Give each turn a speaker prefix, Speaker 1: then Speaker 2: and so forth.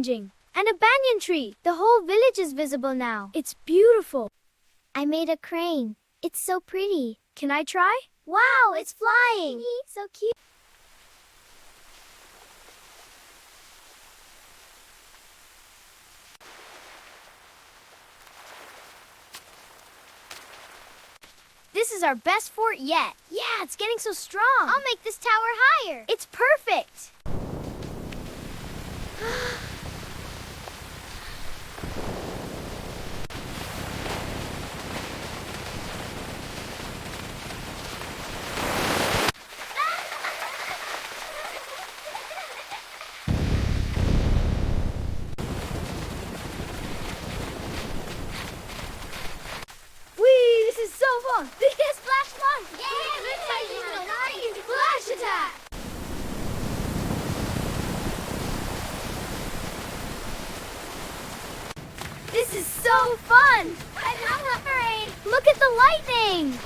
Speaker 1: changing. And a banyan tree. The whole village is visible now. It's beautiful.
Speaker 2: I made a crane. It's so pretty.
Speaker 1: Can I try?
Speaker 2: Wow, it's flying! So cute.
Speaker 1: This is our best fort yet. Yeah, it's getting so strong.
Speaker 2: I'll make this tower higher.
Speaker 1: It's perfect. This is so fun! This is Flash Fun!
Speaker 2: Yay! Flash attack!
Speaker 1: This is so fun!
Speaker 2: I'm not afraid!
Speaker 1: Look at the lightning!